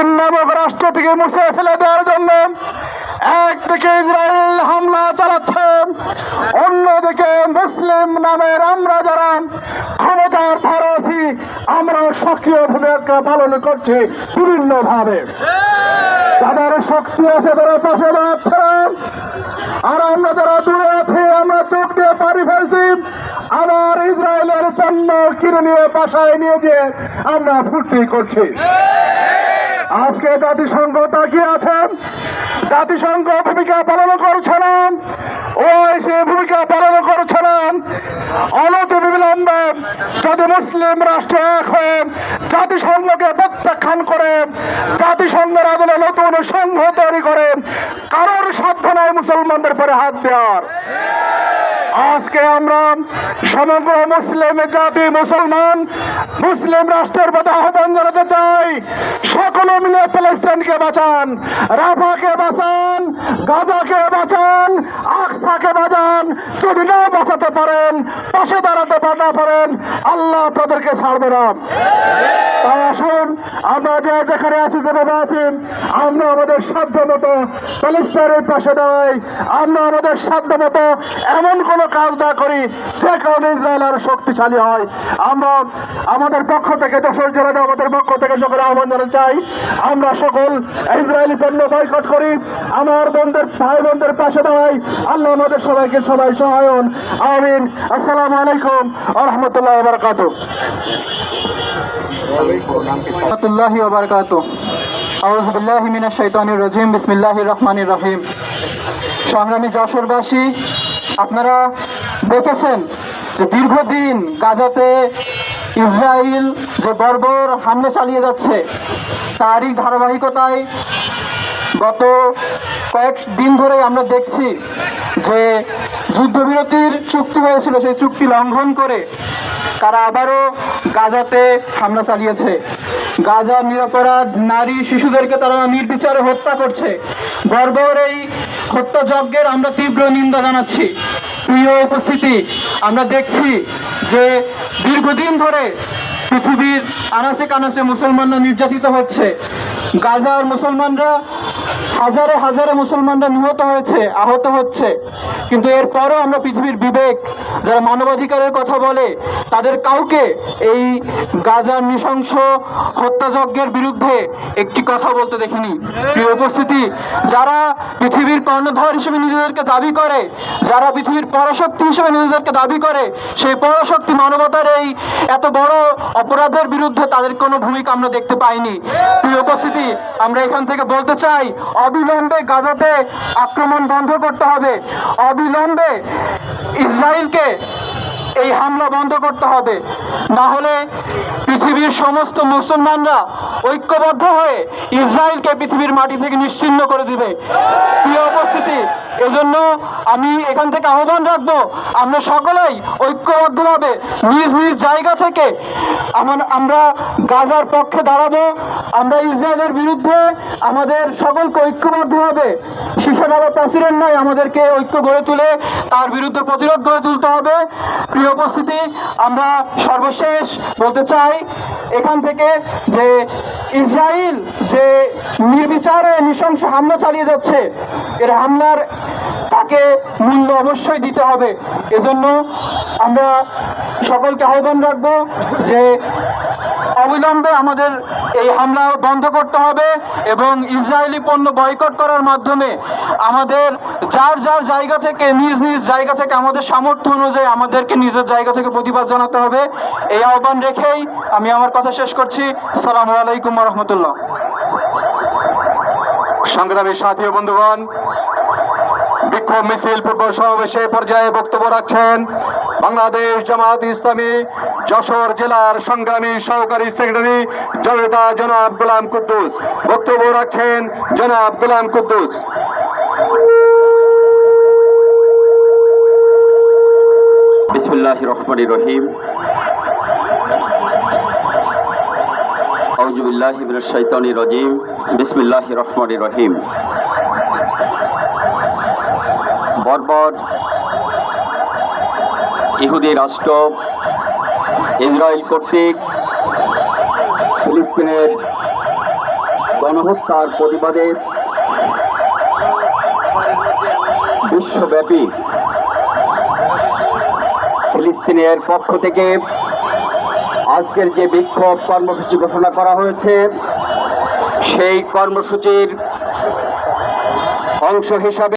ফিলিস্তিন নামক রাষ্ট্রটিকে মুছে ফেলে দেওয়ার জন্য একদিকে ইসরায়েল হামলা চালাচ্ছে, অন্যদিকে মুসলিম নামের আমরা যারা ক্ষমতার ধারে আছি আমরা সক্রিয় ভূমিকা পালন করছি বিভিন্ন ভাবে। তাদের শক্তি আছে তারা পাশে দাঁড়াচ্ছে না, আর আমরা যারা দূরে আছি আমরা চোখ দিয়ে পানি ফেলছি, আবার ইসরায়েলের পণ্য কিনে নিয়ে বাসায় নিয়ে যেয়ে আমরা ফুর্তি করছি। আজকে জাতিসংঘ তাকিয়ে আছে, জাতিসংঘ ভূমিকা পালন করছে না, ওআইসি ভূমিকা পালন করছে না। অনতি বিলম্বে যদি মুসলিম রাষ্ট্র এক হয়ে জাতিসংঘকে প্রত্যাখ্যান করে জাতিসংঘের আদলে নতুন সংঘ তৈরি করে, কারোর সাধ্য নাই মুসলমানদের পরে হাত দেওয়ার। আজকে আমরা সমগ্র মুসলিম জাতি মুসলমান মুসলিম রাষ্ট্রের প্রতি আহ্বান জানাতে চাই, সকলে মিলে ফিলিস্তিনকে বাঁচান, রাফাকে বাঁচান, গাজাকে বাঁচান, আকসাকে বাঁচান। যদি না বাঁচাতে পারেন, পাশে দাঁড়াতে না পারেন, আল্লাহ তাদেরকে ছাড়বে না। তাই আসুন আমরা যে যেখানে আছি যেভাবে আছি আমরা আমাদের সাধ্য মতো ফিলিস্তিনের পাশে দাঁড়াই, আমরা আমাদের সাধ্য মতো এমন কোনো কাজ না করি যে কারণে ইসরায়েল আরো শক্তিশালী হয়। আমরা আমাদের পক্ষ থেকে যশোর জেলা আমাদের পক্ষ থেকে সকলে আহ্বান জানাতে চাই, আমরা সকল ইসরায়েলি পণ্য বয়কট করি, আমার বোনদের ভাই বোনদের পাশে দাঁড়াই। আল্লাহ আমাদের সবাইকে সবাই সহায় হন, আমিন। আসসালামু আলাইকুম ওয়া রাহমাতুল্লাহি ওয়া বারাকাতুহু। রাহমাতুল্লাহি ওয়া বারাকাতুহু। আউযু বিল্লাহি মিনাশ শাইতানির রাজিম। বিসমিল্লাহির রহমানির রহিম। সংগ্রামী যশোরবাসী, আপনারা দেখেছেন যে দীর্ঘদিন গাজাতে ইসরায়েল যে বর্বর হামলা চালিয়ে যাচ্ছে, তারই ধারাবাহিকতায় গত কয়েকদিন ধরে আমরা দেখছি যে যুদ্ধবিরতির চুক্তি হয়েছিল, সেই চুক্তি লঙ্ঘন করে তারা আবারও গাজাতে হামলা চালিয়েছে। গাজার নিরপরাধ নারী শিশুদেরকে তারা নির্বিচারে হত্যা করছে। বর্বর এই হত্যাযজ্ঞের আমরা তীব্র নিন্দা জানাচ্ছি। প্রিয় উপস্থিতি, আমরা দেখছি যে দীর্ঘদিন ধরে পৃথিবীর আনাচে কানাচে মুসলমানরা নির্যাতিত হচ্ছে। গাজার মুসলমানরা হাজারে হাজারে মুসলমানরা নিহত হয়েছে, আহত হচ্ছে, কিন্তু এরপরও আমরা পৃথিবীর বিবেক যারা মানবাধিকারের কথা বলে তাদের কাউকে এই গাজার নৃশংস হত্যাযজ্ঞের বিরুদ্ধে একটি কথা বলতে দেখিনি। প্রিয় উপস্থিতি, যারা পৃথিবীর কর্ণধার হিসেবে নিজেদেরকে দাবি করে, যারা পৃথিবীর পরাশক্তি হিসেবে নিজেদেরকে দাবি করে, সেই পরাশক্তি মানবতার এই এত বড় অপরাধের বিরুদ্ধে তাদের কোনো ভূমিকা আমরা দেখতে পাইনি। প্রিয় উপস্থিতি, আমরা এখান থেকে বলতে চাই, অবিলম্বে গাজাতে আক্রমণ বন্ধ করতে হবে, অবিলম্বে ইসরায়েলকে এই হামলা বন্ধ করতে হবে। না হলে পৃথিবীর সমস্ত মুসলমানরা ঐক্যবদ্ধ হয়ে ইসরায়েলকে পৃথিবীর মাটি থেকে নিশ্চিহ্ন করে দিবে। প্রিয় উপস্থিতি, এজন্য আমি এখান থেকে আহ্বান রাখবো, আমরা সকলেই ঐক্যবদ্ধভাবে নিজ নিজ জায়গা থেকে আমরা গাজার পক্ষে দাঁড়াবো। আমরা ইসরায়েলের বিরুদ্ধে আমাদের সকলকে ঐক্যবদ্ধভাবে শিশাডালা প্রেসিডেন্ট নয়, আমাদেরকে ঐক্য গড়ে তুলে তার বিরুদ্ধে প্রতিরোধ গড়ে তুলতে হবে। প্রিয় উপস্থিতি, আমরা সর্বশেষ বলতে চাই এখান থেকে যে ইসরায়েল যে নির্বিচারে নৃশংস হামলা চালিয়ে যাচ্ছে, এর হামলার তাকে মূল্য অবশ্যই দিতে হবে। এজন্য আমরা সকলকে আহ্বান রাখবো যে অবিলম্বে আমাদের এই হামলা বন্ধ করতে হবে এবং ইসরায়েলি পণ্য বয়কট করার মাধ্যমে আমাদের যার যার জায়গা থেকে নিজ নিজ জায়গা থেকে আমাদের সামর্থ্য অনুযায়ী আমাদেরকে নিজের জায়গা থেকে প্রতিবাদ জানাতে হবে। এই আহ্বান রেখেই আমি আমার কথা শেষ করছি। আসসালামু আলাইকুম ওয়া রাহমাতুল্লাহ। সংগ্রামী সাথী ও বন্ধুগণ, বিক্ষোভ মিছিল পূর্ব সমাবেশে পর্যায়ে বক্তব্য রাখছেন বাংলাদেশ জামায়াত ইসলামী যশোর জেলার সংগ্রামী সহকারী সেক্রেটারি জননেতা জনাব গোলাম কুদ্দুস। বক্তব্য রাখছেন জনাব গোলাম কুদ্দুস। বিসমিল্লাহির রহমানির রহিম। আউযু বিল্লাহি মিনাশ শাইতানির রাজিম। বিসমিল্লাহির রহমানির রহিম। বর্বর ইহুদি রাষ্ট্র ইসরায়েল কর্তৃক ফিলিস্তিনের গণহত্যার প্রতিবাদে বিশ্বব্যাপী ফিলিস্তিনের পক্ষ থেকে আজকের যে বিক্ষোভ কর্মসূচি ঘোষণা করা হয়েছে, সেই কর্মসূচির অংশ হিসাবে